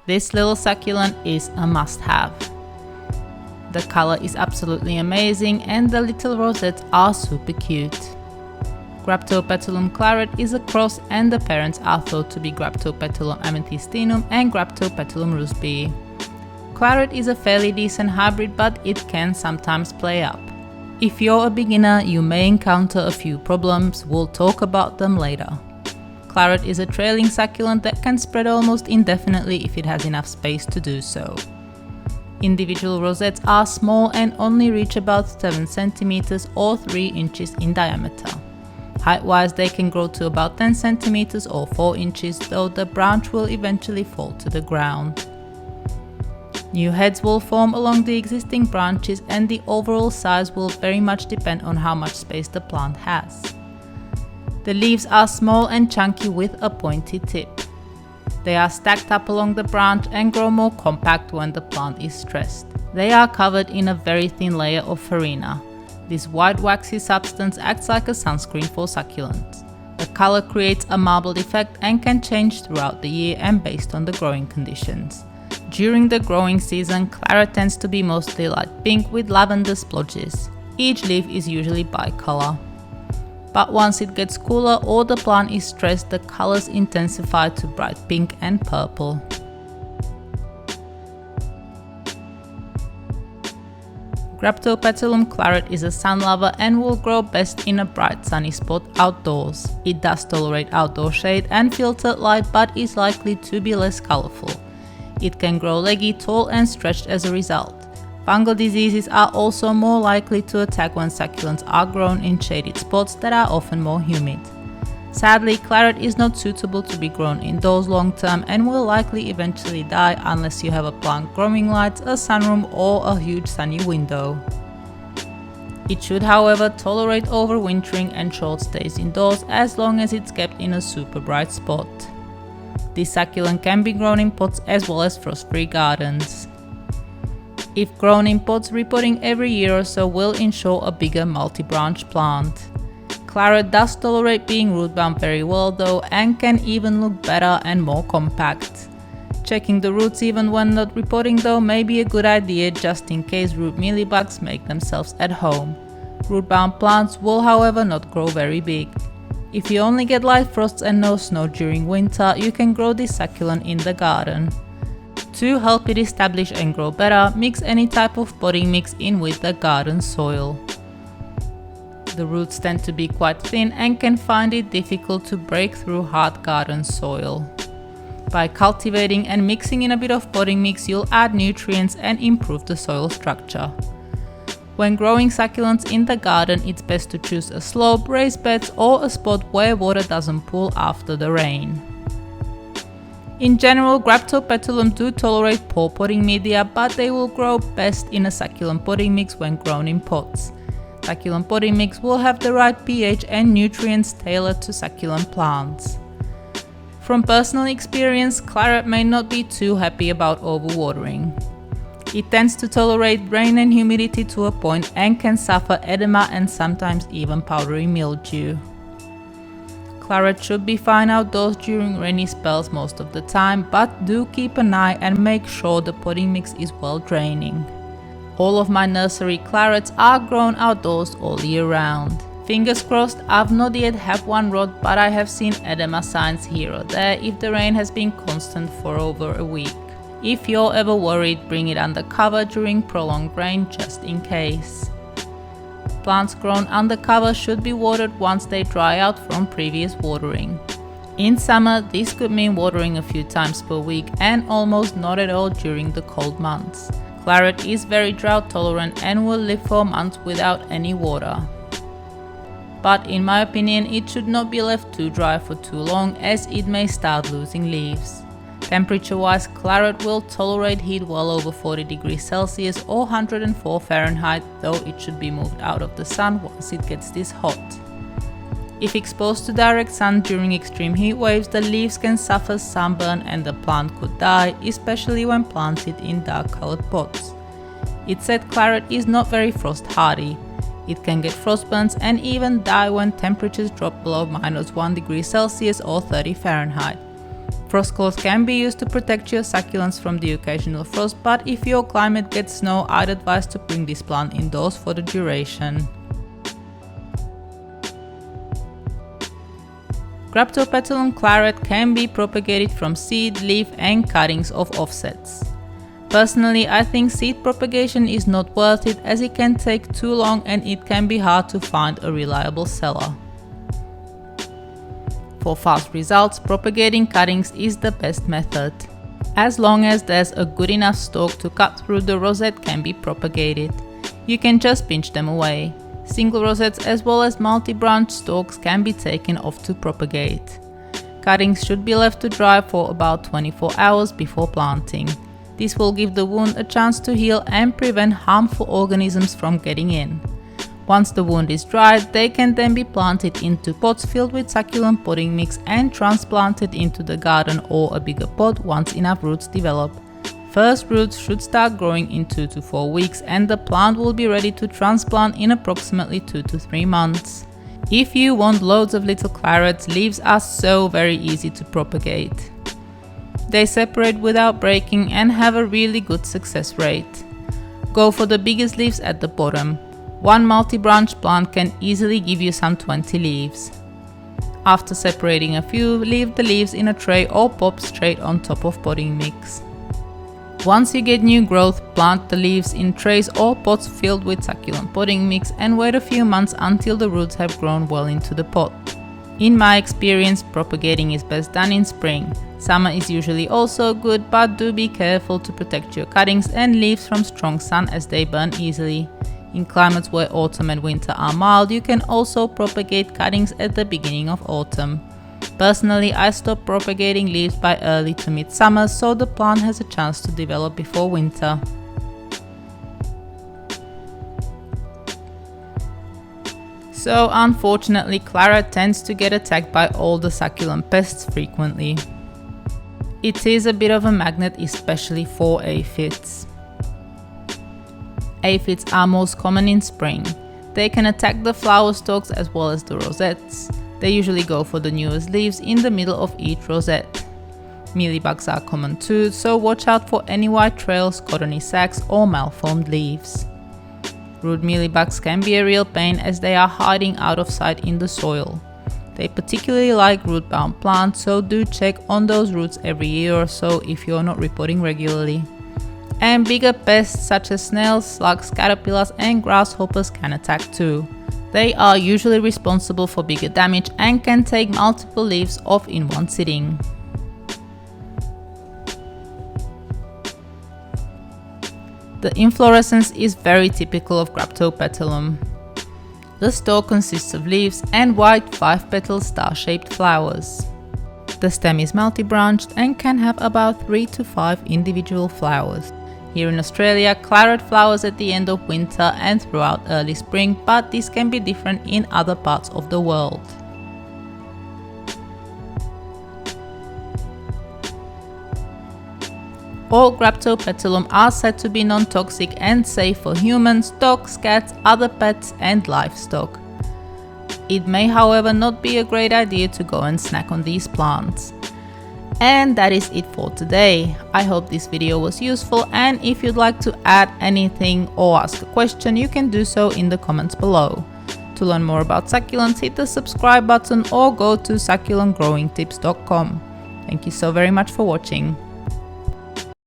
This little succulent is a must-have. The color is absolutely amazing and the little rosettes are super cute. Graptopetalum Claret is a cross and the parents are thought to be Graptopetalum amethystinum and Graptopetalum rusbyi. Claret is a fairly decent hybrid, but it can sometimes play up. If you're a beginner, you may encounter a few problems, we'll talk about them later. Claret is a trailing succulent that can spread almost indefinitely if it has enough space to do so. Individual rosettes are small and only reach about 7 cm or 3 inches in diameter. Height-wise, they can grow to about 10 cm or 4 inches, though the branch will eventually fall to the ground. New heads will form along the existing branches and the overall size will very much depend on how much space the plant has. The leaves are small and chunky with a pointy tip. They are stacked up along the branch and grow more compact when the plant is stressed. They are covered in a very thin layer of farina. This white waxy substance acts like a sunscreen for succulents. The color creates a marbled effect and can change throughout the year and based on the growing conditions. During the growing season, Claret tends to be mostly light pink with lavender splodges. Each leaf is usually bicolor. But once it gets cooler or the plant is stressed, the colors intensify to bright pink and purple. Graptopetalum Claret is a sun lover and will grow best in a bright sunny spot outdoors. It does tolerate outdoor shade and filtered light, but is likely to be less colorful. It can grow leggy, tall and stretched as a result. Fungal diseases are also more likely to attack when succulents are grown in shaded spots that are often more humid. Sadly, Claret is not suitable to be grown indoors long term and will likely eventually die unless you have a plant growing lights, a sunroom or a huge sunny window. It should, however, tolerate overwintering and short stays indoors as long as it's kept in a super bright spot. This succulent can be grown in pots as well as frost-free gardens. If grown in pots, repotting every year or so will ensure a bigger multi-branch plant. Claret does tolerate being root-bound very well though and can even look better and more compact. Checking the roots even when not repotting though may be a good idea just in case root mealybugs make themselves at home. Root-bound plants will however not grow very big. If you only get light frosts and no snow during winter, you can grow this succulent in the garden. To help it establish and grow better, mix any type of potting mix in with the garden soil. The roots tend to be quite thin and can find it difficult to break through hard garden soil. By cultivating and mixing in a bit of potting mix, you'll add nutrients and improve the soil structure. When growing succulents in the garden, it's best to choose a slope, raised beds or a spot where water doesn't pool after the rain. In general, Graptopetalum do tolerate poor potting media, but they will grow best in a succulent potting mix when grown in pots. Succulent potting mix will have the right pH and nutrients tailored to succulent plants. From personal experience, Claret may not be too happy about overwatering. It tends to tolerate rain and humidity to a point and can suffer edema and sometimes even powdery mildew. Claret should be fine outdoors during rainy spells most of the time, but do keep an eye and make sure the potting mix is well draining. All of my nursery Clarets are grown outdoors all year round. Fingers crossed, I've not yet had one rot, but I have seen edema signs here or there if the rain has been constant for over a week. If you're ever worried, bring it under cover during prolonged rain just in case. Plants grown under cover should be watered once they dry out from previous watering. In summer, this could mean watering a few times per week and almost not at all during the cold months. Claret is very drought tolerant and will live for months without any water. But in my opinion, it should not be left too dry for too long as it may start losing leaves. Temperature-wise, Claret will tolerate heat well over 40 degrees Celsius or 104 Fahrenheit, though it should be moved out of the sun once it gets this hot. If exposed to direct sun during extreme heat waves, the leaves can suffer sunburn and the plant could die, especially when planted in dark-colored pots. It's said Claret is not very frost hardy. It can get frostburns and even die when temperatures drop below -1 degree Celsius or 30 Fahrenheit. Frost cloth can be used to protect your succulents from the occasional frost, but if your climate gets snow, I'd advise to bring this plant indoors for the duration. Graptopetalum Claret can be propagated from seed, leaf and cuttings of offsets. Personally, I think seed propagation is not worth it as it can take too long and it can be hard to find a reliable seller. For fast results, propagating cuttings is the best method. As long as there's a good enough stalk to cut through, the rosette can be propagated. You can just pinch them away. Single rosettes as well as multi-branch stalks can be taken off to propagate. Cuttings should be left to dry for about 24 hours before planting. This will give the wound a chance to heal and prevent harmful organisms from getting in. Once the wound is dried, they can then be planted into pots filled with succulent potting mix and transplanted into the garden or a bigger pot once enough roots develop. First roots should start growing in 2 to 4 weeks and the plant will be ready to transplant in approximately 2 to 3 months. If you want loads of little clarets, leaves are so very easy to propagate. They separate without breaking and have a really good success rate. Go for the biggest leaves at the bottom. One multi-branch plant can easily give you some 20 leaves. After separating a few, leave the leaves in a tray or pop straight on top of potting mix. Once you get new growth, plant the leaves in trays or pots filled with succulent potting mix and wait a few months until the roots have grown well into the pot. In my experience, propagating is best done in spring. Summer is usually also good, but do be careful to protect your cuttings and leaves from strong sun as they burn easily. In climates where autumn and winter are mild, you can also propagate cuttings at the beginning of autumn. Personally, I stop propagating leaves by early to mid-summer so the plant has a chance to develop before winter. So unfortunately, claret tends to get attacked by all the succulent pests frequently. It is a bit of a magnet, especially for aphids. Aphids are most common in spring. They can attack the flower stalks as well as the rosettes. They usually go for the newest leaves in the middle of each rosette. Mealybugs are common too, so watch out for any white trails, cottony sacs or malformed leaves. Root mealybugs can be a real pain as they are hiding out of sight in the soil. They particularly like root-bound plants, so do check on those roots every year or so if you're not reporting regularly. And bigger pests such as snails, slugs, caterpillars and grasshoppers can attack too. They are usually responsible for bigger damage and can take multiple leaves off in one sitting. The inflorescence is very typical of Graptopetalum. The stalk consists of leaves and white 5-petal star-shaped flowers. The stem is multi-branched and can have about 3 to 5 individual flowers. Here in Australia, claret flowers at the end of winter and throughout early spring, but this can be different in other parts of the world. All Graptopetalum are said to be non-toxic and safe for humans, dogs, cats, other pets and livestock. It may, however, not be a great idea to go and snack on these plants. And that is it for today. I hope this video was useful, and if you'd like to add anything or ask a question, you can do so in the comments below. To learn more about succulents, hit the subscribe button or go to succulentgrowingtips.com. Thank you so very much for watching.